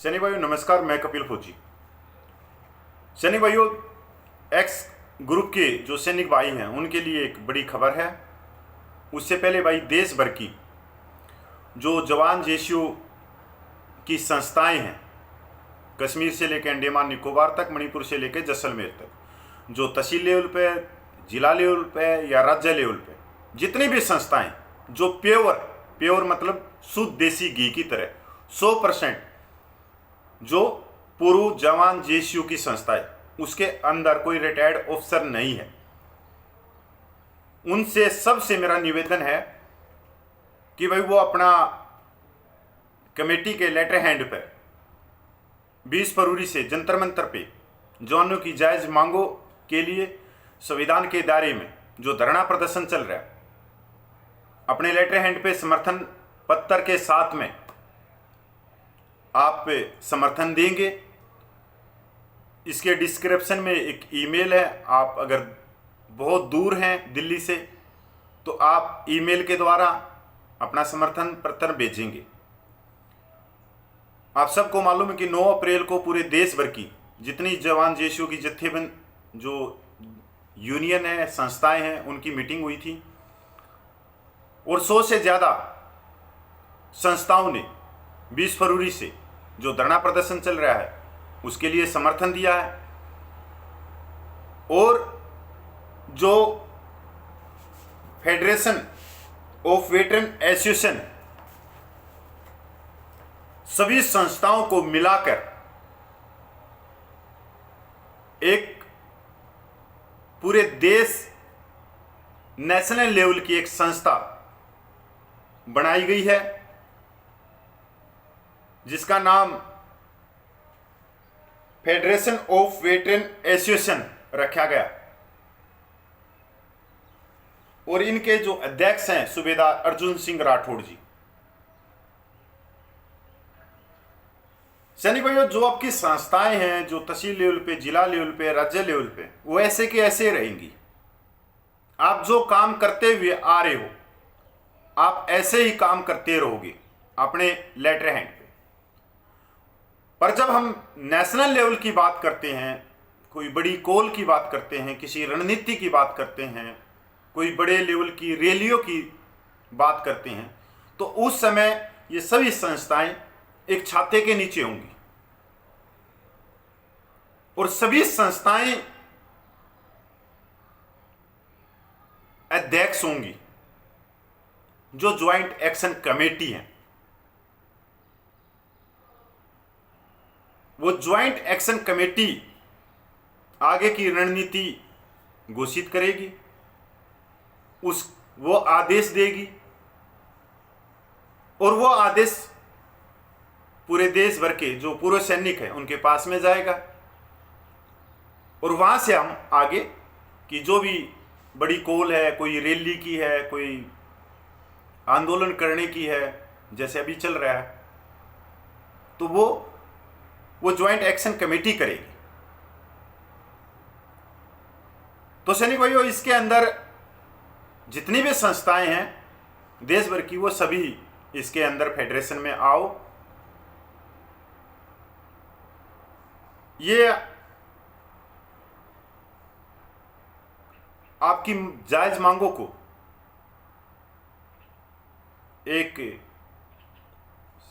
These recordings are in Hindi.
सैनिक भाइयों नमस्कार, मैं कपिल फौजी। सैनिक भाइयों, एक्स ग्रुप के जो सैनिक भाई हैं उनके लिए एक बड़ी खबर है। उससे पहले भाई देश भर की जो जवान जेसीओ की संस्थाएं हैं, कश्मीर से लेकर अंडमान निकोबार तक, मणिपुर से लेकर जैसलमेर तक, जो तहसील लेवल पे, जिला लेवल पे या राज्य लेवल पे जितनी भी संस्थाएं जो प्योर मतलब शुद्ध देसी घी की तरह 100% जो पूर्व जवान जेसीयू की संस्था है, उसके अंदर कोई रिटायर्ड ऑफिसर नहीं है, उनसे सबसे मेरा निवेदन है कि भाई वो अपना कमेटी के लेटर हैंड पर 20 फरवरी से जंतर मंतर पे जवानों की जायज मांगों के लिए संविधान के दायरे में जो धरना प्रदर्शन चल रहा है, अपने लेटर हैंड पे समर्थन पत्र के साथ में आप समर्थन देंगे। इसके डिस्क्रिप्शन में एक ईमेल है, आप अगर बहुत दूर हैं दिल्ली से तो आप ईमेल के द्वारा अपना समर्थन पत्र भेजेंगे। आप सबको मालूम है कि 9 अप्रैल को पूरे देश भर की जितनी जवान जेसीओ की जत्थेबंद जो यूनियन है, संस्थाएं हैं, उनकी मीटिंग हुई थी और 100 से ज़्यादा संस्थाओं ने 20 फरवरी से जो धरना प्रदर्शन चल रहा है उसके लिए समर्थन दिया है। और जो फेडरेशन ऑफ वेटरन एसोसिएशन सभी संस्थाओं को मिलाकर एक पूरे देश नेशनल लेवल की एक संस्था बनाई गई है जिसका नाम फेडरेशन ऑफ वेटरन एसोसिएशन रखा गया और इनके जो अध्यक्ष हैं सूबेदार अर्जुन सिंह राठौड़ जी। सैनिक भाइयों, जो आपकी संस्थाएं हैं जो तहसील लेवल पे, जिला लेवल पे, राज्य लेवल पे, वो ऐसे के ऐसे रहेंगी। आप जो काम करते हुए आ रहे हो आप ऐसे ही काम करते रहोगे अपने लेटर हैंड पे। पर जब हम नेशनल लेवल की बात करते हैं, कोई बड़ी कॉल की बात करते हैं, किसी रणनीति की बात करते हैं, कोई बड़े लेवल की रैलियों की बात करते हैं, तो उस समय ये सभी संस्थाएं एक छाते के नीचे होंगी और सभी संस्थाएं अध्यक्ष होंगी जो ज्वाइंट एक्शन कमेटी है। वो ज्वाइंट एक्शन कमेटी आगे की रणनीति घोषित करेगी, वो आदेश देगी और वो आदेश पूरे देश भर के जो पूर्व सैनिक हैं उनके पास में जाएगा और वहां से हम आगे की जो भी बड़ी कॉल है, कोई रैली की है, कोई आंदोलन करने की है, जैसे अभी चल रहा है, तो वो ज्वाइंट एक्शन कमेटी करेगी। तो सैनिक भाइयों, इसके अंदर जितनी भी संस्थाएं हैं देश भर की, वो सभी इसके अंदर फेडरेशन में आओ। ये आपकी जायज मांगों को एक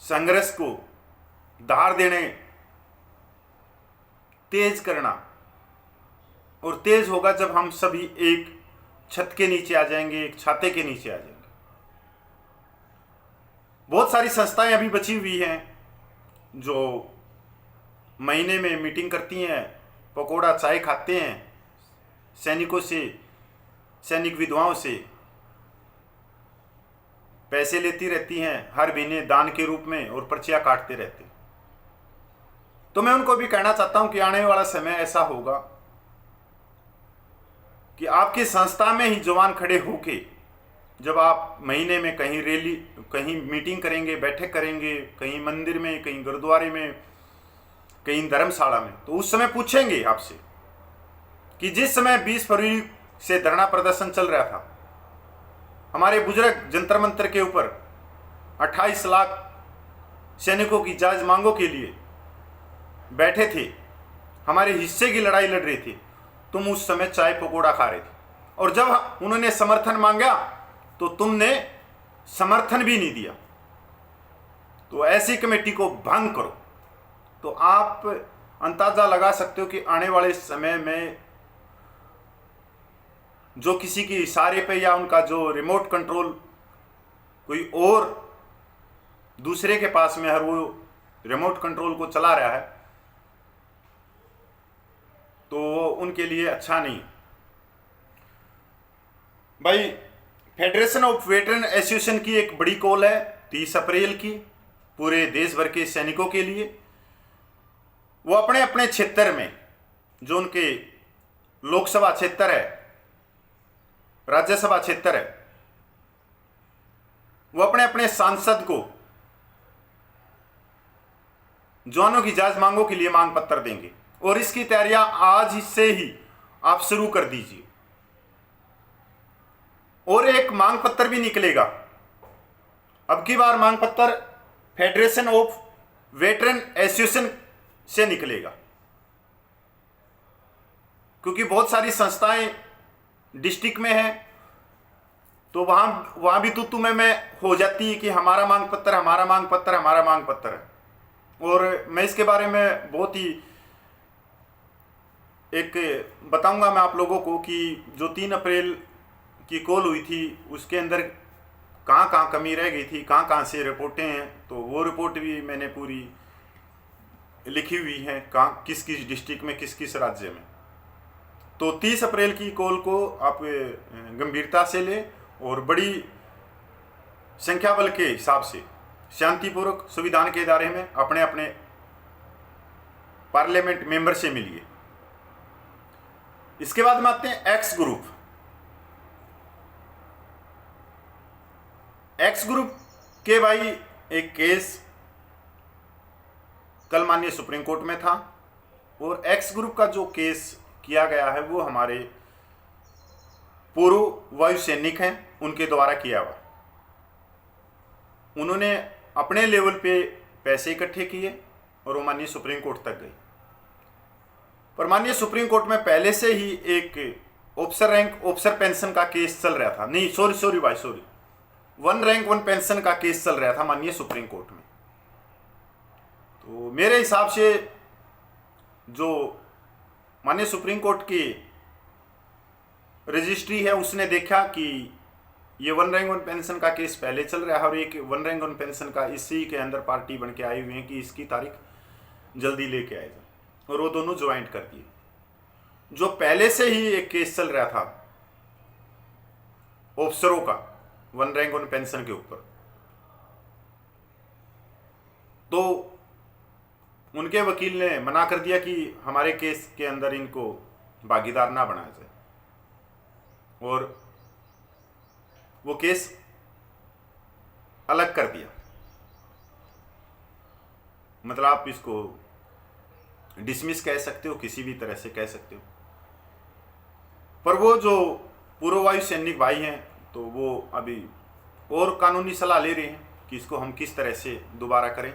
संघर्ष को धार देने, तेज करना, और तेज होगा जब हम सभी एक छत के नीचे आ जाएंगे, एक छाते के नीचे आ जाएंगे। बहुत सारी संस्थाएं अभी बची हुई हैं जो महीने में मीटिंग करती हैं, पकोड़ा चाय खाते हैं, सैनिकों से, सैनिक विधवाओं से पैसे लेती रहती हैं हर महीने दान के रूप में और पर्चियां काटते रहते हैं। तो मैं उनको भी कहना चाहता हूं कि आने वाला समय ऐसा होगा कि आपकी संस्था में ही जवान खड़े होके जब आप महीने में कहीं रैली, कहीं मीटिंग करेंगे, बैठक करेंगे, कहीं मंदिर में, कहीं गुरुद्वारे में, कहीं धर्मशाला में, तो उस समय पूछेंगे आपसे कि जिस समय 20 फरवरी से धरना प्रदर्शन चल रहा था, हमारे बुजुर्ग जंतर मंतर के ऊपर 28 लाख सैनिकों की जायज मांगों के लिए बैठे थे, हमारे हिस्से की लड़ाई लड़ रहे थे, तुम उस समय चाय पकौड़ा खा रहे थे। और जब उन्होंने समर्थन मांगा तो तुमने समर्थन भी नहीं दिया। तो ऐसी कमेटी को भंग करो। तो आप अंदाजा लगा सकते हो कि आने वाले समय में जो किसी के इशारे पे या उनका जो रिमोट कंट्रोल कोई और दूसरे के पास में है, वो रिमोट कंट्रोल को चला रहा है, तो वो उनके लिए अच्छा नहीं। भाई फेडरेशन ऑफ वेटरन एसोसिएशन की एक बड़ी कॉल है 30 अप्रैल की, पूरे देश भर के सैनिकों के लिए। वो अपने अपने क्षेत्र में, जो उनके लोकसभा क्षेत्र है, राज्यसभा क्षेत्र है, वो अपने अपने सांसद को जवानों की जांच मांगों के लिए मांग पत्र देंगे। और इसकी तैयारियां आज से ही आप शुरू कर दीजिए। और एक मांग पत्र भी निकलेगा, अब की बार मांग पत्र फेडरेशन ऑफ वेटरन एसोसिएशन से निकलेगा, क्योंकि बहुत सारी संस्थाएं डिस्ट्रिक्ट में हैं, तो वहां भी तू में हो जाती है कि हमारा मांग पत्र, हमारा मांग पत्र, हमारा मांग पत्र है। और मैं इसके बारे में बहुत ही एक बताऊंगा मैं आप लोगों को कि जो 3 अप्रैल की कॉल हुई थी उसके अंदर कहाँ कहाँ कमी रह गई थी, कहाँ कहाँ से रिपोर्टें हैं, तो वो रिपोर्ट भी मैंने पूरी लिखी हुई है, कहाँ किस किस डिस्ट्रिक्ट में, किस किस राज्य में। तो 30 अप्रैल की कॉल को आप गंभीरता से लें और बड़ी संख्या बल के हिसाब से शांतिपूर्वक संविधान के दायरे में अपने अपने पार्लियामेंट मेंबर से मिलिए। इसके बाद में आते हैं एक्स ग्रुप। एक्स ग्रुप के भाई एक केस कल माननीय सुप्रीम कोर्ट में था, और एक्स ग्रुप का जो केस किया गया है वो हमारे पूर्व वायु सैनिक हैं, उनके द्वारा किया हुआ। उन्होंने अपने लेवल पे पैसे इकट्ठे किए और वो माननीय सुप्रीम कोर्ट तक गए। पर माननीय सुप्रीम कोर्ट में पहले से ही एक ऑफिसर रैंक ऑफिसर पेंशन का केस चल रहा था, नहीं सॉरी भाई, 1 रैंक 1 पेंशन का केस चल रहा था माननीय सुप्रीम कोर्ट में। तो मेरे हिसाब से जो माननीय सुप्रीम कोर्ट की रजिस्ट्री है उसने देखा कि ये 1 रैंक 1 पेंशन का केस पहले चल रहा है और एक 1 रैंक 1 पेंशन का इसी के अंदर पार्टी बन के आई हुई है कि इसकी तारीख जल्दी लेके आएगा, और वो दोनों ज्वाइंट कर दिए। जो पहले से ही एक केस चल रहा था ऑफिसरों का 1 रैंक 1 पेंशन के ऊपर, तो उनके वकील ने मना कर दिया कि हमारे केस के अंदर इनको भागीदार ना बनाया जाए, और वो केस अलग कर दिया। मतलब आप इसको डिसमिस कह सकते हो, किसी भी तरह से कह सकते हो। पर वो जो पूर्व वायु सैनिक भाई हैं तो वो अभी और कानूनी सलाह ले रहे हैं कि इसको हम किस तरह से दोबारा करें,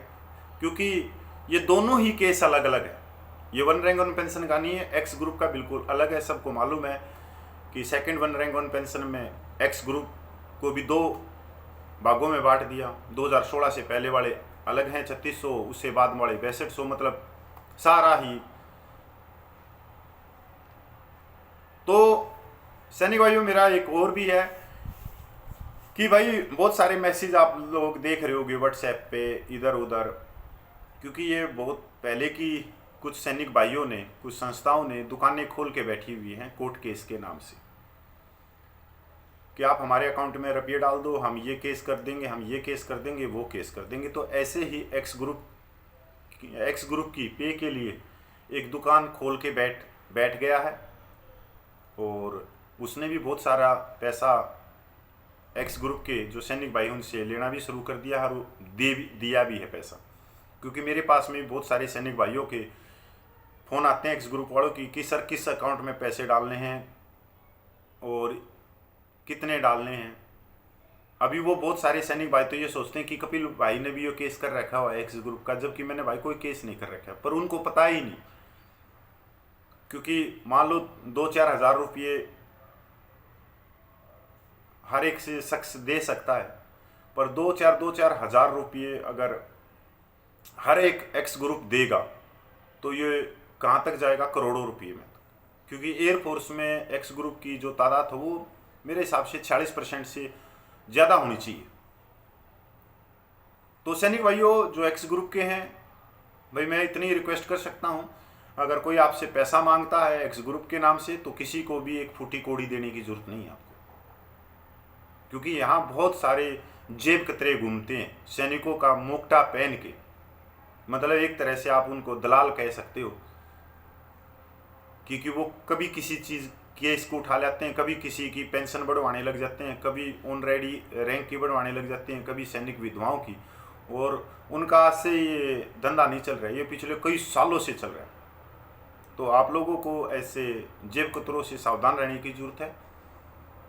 क्योंकि ये दोनों ही केस अलग अलग है। ये 1 रैंक 1 पेंशन का नहीं है, एक्स ग्रुप का बिल्कुल अलग है। सबको मालूम है कि सेकंड 1 रैंक 1 पेंशन में एक्स ग्रुप को भी 2 भागों में बांट दिया। 2016 से पहले वाले अलग हैं 3600, उससे बाद वाले 6200, मतलब सारा ही। तो सैनिक भाइयों, मेरा एक और भी है कि भाई बहुत सारे मैसेज आप लोग देख रहे होगे व्हाट्सएप पे इधर उधर, क्योंकि ये बहुत पहले की कुछ सैनिक भाइयों ने, कुछ संस्थाओं ने दुकानें खोल के बैठी हुई हैं कोर्ट केस के नाम से कि आप हमारे अकाउंट में रुपये डाल दो, हम ये केस कर देंगे, हम ये केस कर देंगे, वो केस कर देंगे। तो ऐसे ही एक्स ग्रुप की पे के लिए एक दुकान खोल के बैठ गया है, और उसने भी बहुत सारा पैसा एक्स ग्रुप के जो सैनिक भाई उनसे लेना भी शुरू कर दिया है, और दिया भी है पैसा। क्योंकि मेरे पास में बहुत सारे सैनिक भाइयों के फ़ोन आते हैं एक्स ग्रुप वालों की कि सर किस अकाउंट में पैसे डालने हैं और कितने डालने हैं। अभी वो बहुत सारे सैनिक भाई तो ये सोचते हैं कि कपिल भाई ने भी ये केस कर रखा हुआ है एक्स ग्रुप का, जबकि मैंने भाई कोई केस नहीं कर रखा है, पर उनको पता ही नहीं। क्योंकि मान लो 2-4 हज़ार रुपये हर एक से शख्स दे सकता है, पर 2-4 हज़ार रुपये अगर हर एक एक्स ग्रुप देगा तो ये कहाँ तक जाएगा, करोड़ों रुपये में। क्योंकि एयरफोर्स में एक्स ग्रुप की जो तादाद है वो मेरे हिसाब से 40% से ज़्यादा होनी चाहिए। तो सैनिक भाइयों जो एक्स ग्रुप के हैं, भाई मैं इतनी रिक्वेस्ट कर सकता हूँ, अगर कोई आपसे पैसा मांगता है एक्स ग्रुप के नाम से तो किसी को भी एक फूटी कोड़ी देने की ज़रूरत नहीं है आपको। क्योंकि यहाँ बहुत सारे जेब कतरे घूमते हैं सैनिकों का मुक्टा पहन के, मतलब एक तरह से आप उनको दलाल कह सकते हो। क्योंकि वो कभी किसी चीज़ केस को उठा लेते हैं, कभी किसी की पेंशन बढ़वाने लग जाते हैं, कभी ऑनरेडी रैंक की बढ़वाने लग जाते हैं, कभी सैनिक विधवाओं की, और उनका आज से ये धंधा नहीं चल रहा है, ये पिछले कई सालों से चल रहा है। तो आप लोगों को ऐसे जेब कतरों से सावधान रहने की ज़रूरत है।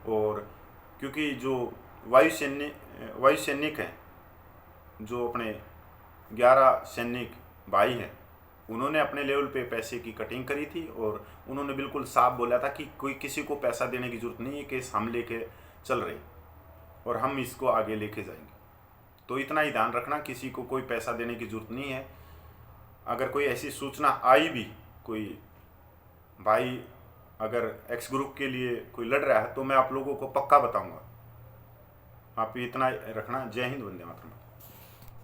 और क्योंकि जो वायु सैनिक हैं, जो अपने 11 सैनिक भाई हैं, उन्होंने अपने लेवल पे पैसे की कटिंग करी थी और उन्होंने बिल्कुल साफ बोला था कि कोई किसी को पैसा देने की ज़रूरत नहीं है, केस हम लेके चल रहे और हम इसको आगे लेके जाएंगे। तो इतना ही ध्यान रखना, किसी को कोई पैसा देने की ज़रूरत नहीं है। अगर कोई ऐसी सूचना आई भी, कोई भाई अगर एक्स ग्रुप के लिए कोई लड़ रहा है, तो मैं आप लोगों को पक्का बताऊंगा। आप इतना रखना। जय हिंद, वंदे मातरम।